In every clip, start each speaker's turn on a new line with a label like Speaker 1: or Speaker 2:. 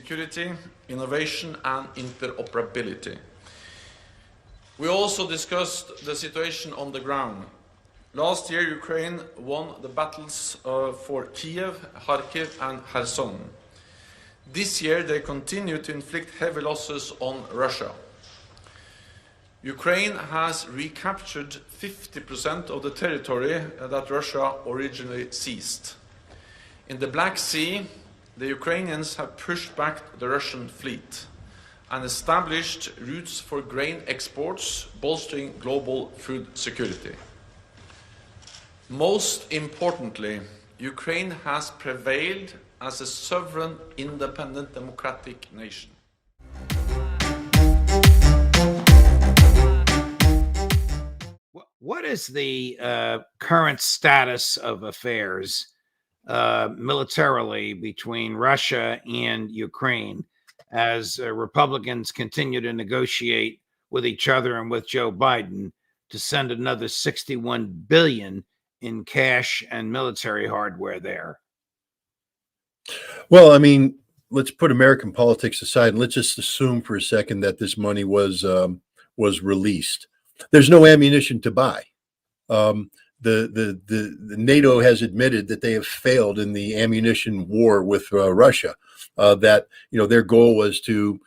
Speaker 1: security, innovation and interoperability. We also discussed the situation on the ground. Last year, Ukraine won the battles for Kiev, Kharkiv and Kherson. This year, they continue to inflict heavy losses on Russia. Ukraine has recaptured 50% of the territory that Russia originally seized. In the Black Sea, the Ukrainians have pushed back the Russian fleet and established routes for grain exports, bolstering global food security. Most importantly, Ukraine has prevailed as a sovereign, independent, democratic nation.
Speaker 2: What is the current status of affairs militarily between Russia and Ukraine as Republicans continue to negotiate with each other and with Joe Biden to send another $61 billion in cash and military hardware there?
Speaker 3: Well, I mean, let's put American politics aside and let's just assume for a second that this money was released. There's no ammunition to buy. The NATO has admitted that they have failed in the ammunition war with Russia. That their goal was to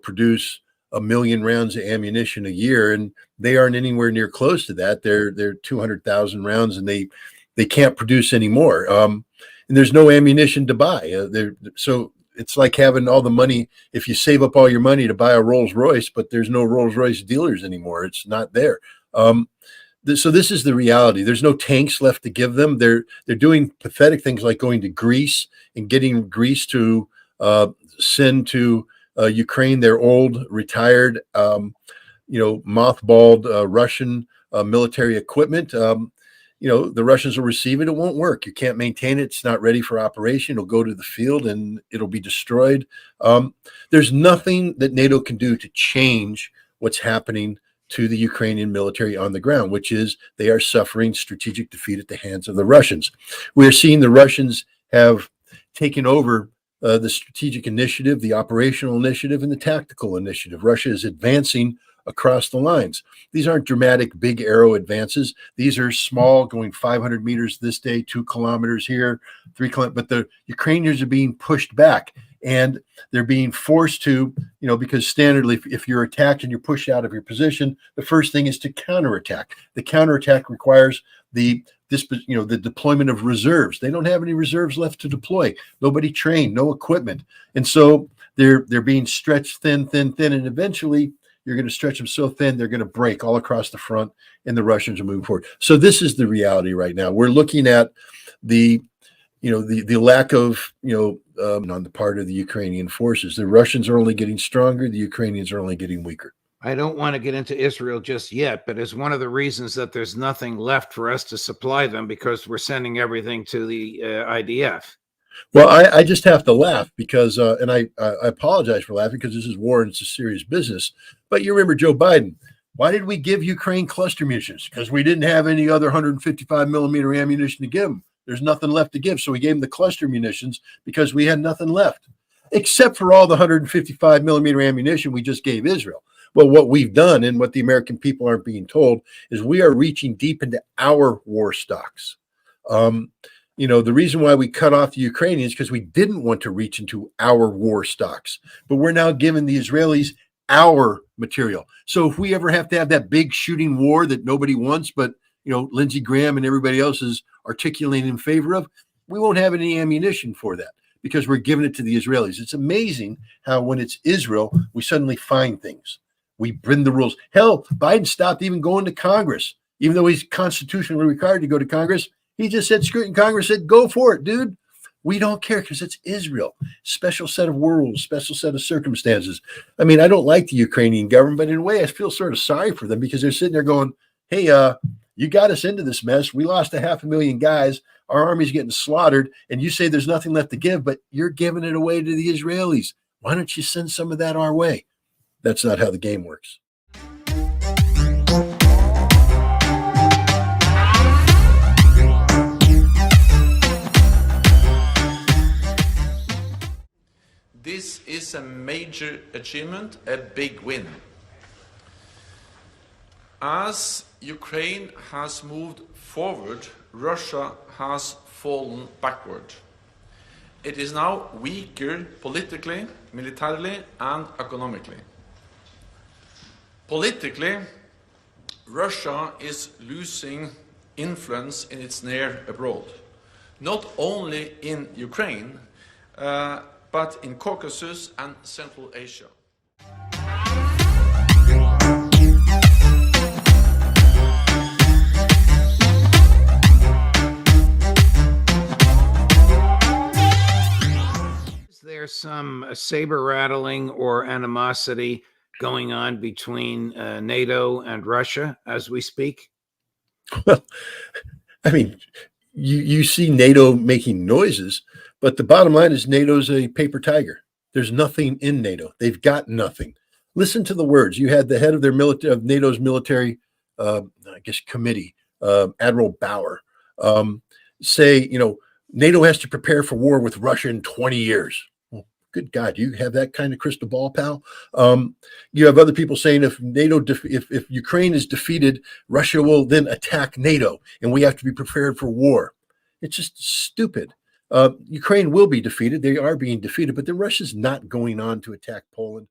Speaker 3: produce 1 million rounds of ammunition a year, and they aren't anywhere near close to that. They're 200,000 rounds, and they can't produce any more. And there's no ammunition to buy. So it's like having all the money. If you save up all your money to buy a Rolls Royce, but there's no Rolls Royce dealers anymore. It's not there. So this is the reality. There's no tanks left to give them. They're doing pathetic things like going to Greece and getting Greece to send to Ukraine their old, retired, mothballed Russian military equipment. The Russians will receive it. It won't work. You can't maintain it. It's not ready for operation. It'll go to the field and it'll be destroyed. There's nothing that NATO can do to change what's happening to the Ukrainian military on the ground, which is they are suffering strategic defeat at the hands of the Russians. We're seeing the Russians have taken over the strategic initiative, the operational initiative, and the tactical initiative. Russia is advancing across the lines. These aren't dramatic big arrow advances. These are small, going 500 meters this day, 2 kilometers here, 3 kilometers. But the Ukrainians are being pushed back, and they're being forced to, because standardly, if you're attacked and you're pushed out of your position, the first thing is to counterattack. The counterattack requires the deployment of reserves. They don't have any reserves left to deploy. Nobody trained, no equipment, and so they're being stretched thin, and eventually you're going to stretch them so thin they're going to break all across the front, and the Russians are moving forward. So this is the reality right now. We're looking at the lack of on the part of the Ukrainian forces. The Russians are only getting stronger. The Ukrainians are only getting weaker.
Speaker 2: I don't want to get into Israel just yet, but it's one of the reasons that there's nothing left for us to supply them, because we're sending everything to the IDF.
Speaker 3: Well, I just have to laugh because, and I apologize for laughing because this is war and it's a serious business. But you remember Joe Biden. Why did we give Ukraine cluster munitions? Because we didn't have any other 155 millimeter ammunition to give them. There's nothing left to give. So we gave them the cluster munitions because we had nothing left, except for all the 155 millimeter ammunition we just gave Israel. Well, what we've done and what the American people aren't being told is we are reaching deep into our war stocks. The reason why we cut off the Ukrainians because we didn't want to reach into our war stocks, but we're now giving the Israelis our material. So if we ever have to have that big shooting war that nobody wants, but Lindsey Graham and everybody else is articulating in favor of, we won't have any ammunition for that because we're giving it to the Israelis. It's amazing how when it's Israel, we suddenly find things. We bend the rules. Hell, Biden stopped even going to Congress, even though he's constitutionally required to go to Congress. He just said, screw it. And Congress said, go for it, dude. We don't care because it's Israel. Special set of rules, special set of circumstances. I mean, I don't like the Ukrainian government, but in a way, I feel sort of sorry for them because they're sitting there going, hey, you got us into this mess. We lost 500,000 guys. Our army's getting slaughtered. And you say there's nothing left to give, but you're giving it away to the Israelis. Why don't you send some of that our way? That's not how the game works.
Speaker 1: this is a major achievement, a big win. As Ukraine has moved forward, Russia has fallen backward. It is now weaker politically, militarily, and economically. Politically, Russia is losing influence in its near abroad, not only in Ukraine, but in Caucasus and Central Asia.
Speaker 2: Is there some saber rattling or animosity going on between NATO and Russia as we speak?
Speaker 3: Well, I mean, you see NATO making noises, but the bottom line is NATO's a paper tiger. There's nothing in NATO. They've got nothing. Listen to the words. You had the head of their military, of NATO's military, I guess, committee, Admiral Bauer, say, NATO has to prepare for war with Russia in 20 years. Well, good God, you have that kind of crystal ball, pal? You have other people saying if Ukraine is defeated, Russia will then attack NATO, and we have to be prepared for war. It's just stupid. Ukraine will be defeated. They are being defeated, but then Russia's not going on to attack Poland.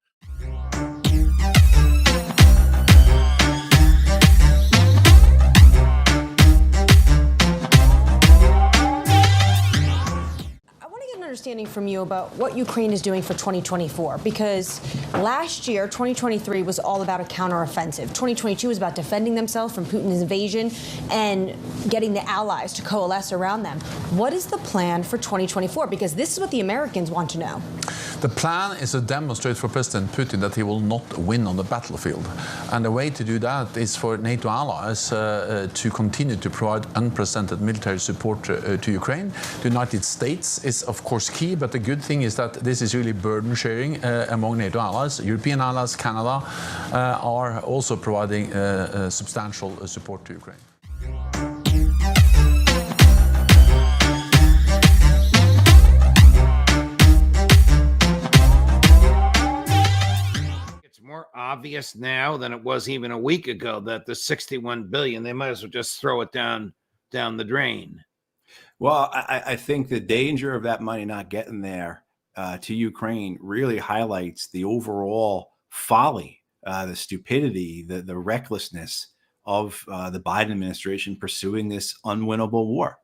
Speaker 4: Understanding from you about what Ukraine is doing for 2024, because last year 2023 was all about a counteroffensive. 2022 was about defending themselves from Putin's invasion and getting the allies to coalesce around them. What is the plan for 2024? Because this is what the Americans want to know.
Speaker 5: The plan is to demonstrate for President Putin that he will not win on the battlefield. And the way to do that is for NATO allies to continue to provide unprecedented military support to Ukraine. The United States is, of course, key, but the good thing is that this is really burden sharing among NATO allies. European allies, Canada, are also providing substantial support to Ukraine.
Speaker 2: More obvious now than it was even a week ago that the 61 billion, they might as well just throw it down the drain.
Speaker 6: Well, I think the danger of that money not getting there to Ukraine really highlights the overall folly, the stupidity, the recklessness of the Biden administration pursuing this unwinnable war.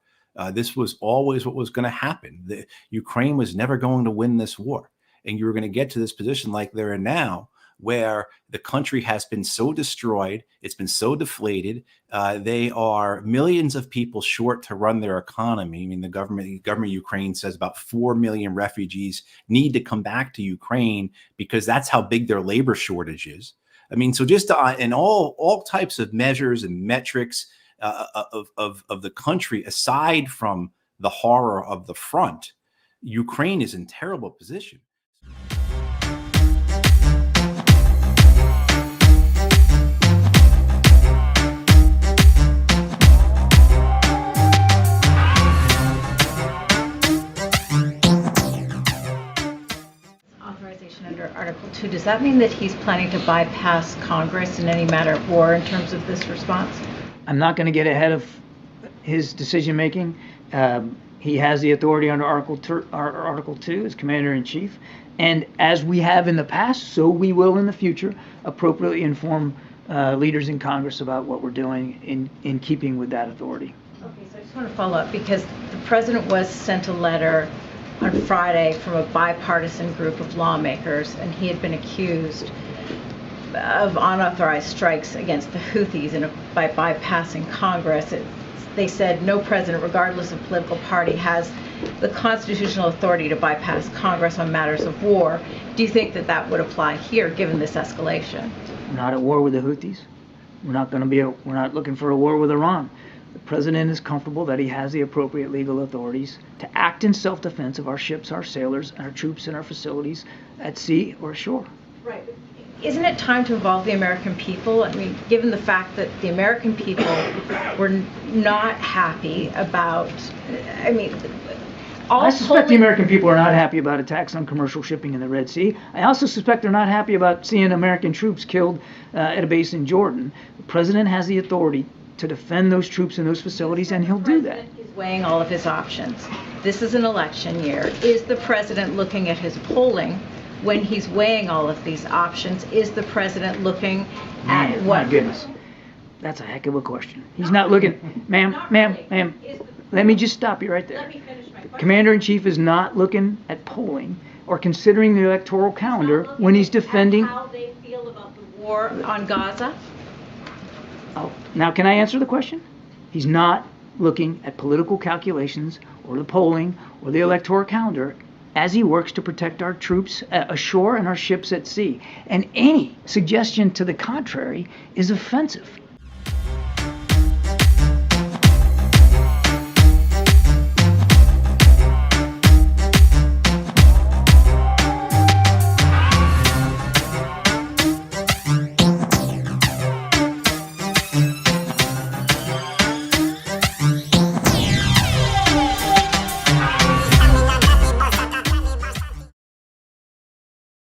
Speaker 6: This was always what was going to happen. Ukraine was never going to win this war. And you were going to get to this position like they're in now, where the country has been so destroyed, it's been so deflated. They are millions of people short to run their economy. I mean, the government of Ukraine says about 4 million refugees need to come back to Ukraine because that's how big their labor shortage is. I mean, so just in all types of measures and metrics of the country, aside from the horror of the front, Ukraine is in terrible position.
Speaker 7: Under Article 2, does that mean that he's planning to bypass Congress in any matter of war in terms of this response?
Speaker 8: I'm not going to get ahead of his decision making. He has the authority under Article 2 as Commander-in-Chief, and as we have in the past, so we will in the future appropriately inform leaders in Congress about what we're doing in keeping with that authority.
Speaker 7: Okay, so I just want to follow up because the president was sent a letter on Friday from a bipartisan group of lawmakers, and he had been accused of unauthorized strikes against the Houthis by bypassing Congress. They said no president, regardless of political party, has the constitutional authority to bypass Congress on matters of war. Do you think that that would apply here, given this escalation?
Speaker 8: We're not at war with the Houthis. We're not looking for a war with Iran. The president is comfortable that he has the appropriate legal authorities to act in self-defense of our ships, our sailors, our troops, and our facilities at sea or shore.
Speaker 7: Right. Isn't it time to involve the American people? I mean, given the fact that the American people were not happy about, all
Speaker 8: I suspect the
Speaker 7: polling-
Speaker 8: American people are not happy about attacks on commercial shipping in the Red Sea. I also suspect they're not happy about seeing American troops killed at a base in Jordan. The president has the authority to defend those troops in those facilities, and he'll do that.
Speaker 7: He's weighing all of his options. This is an election year. Is the president looking at his polling when he's weighing all of these options? Is the president looking at
Speaker 8: Man,
Speaker 7: what?
Speaker 8: my goodness. That's a heck of a question. He's not looking, ma'am,
Speaker 7: Is the-
Speaker 8: let me just stop you right there.
Speaker 7: Let me finish my question.
Speaker 8: Commander-in-Chief is not looking at polling or considering the electoral calendar when he's defending.
Speaker 7: How they feel about the war on Gaza?
Speaker 8: Oh, now, can I answer the question? He's not looking at political calculations or the polling or the electoral calendar as he works to protect our troops ashore and our ships at sea. And any suggestion to the contrary is offensive.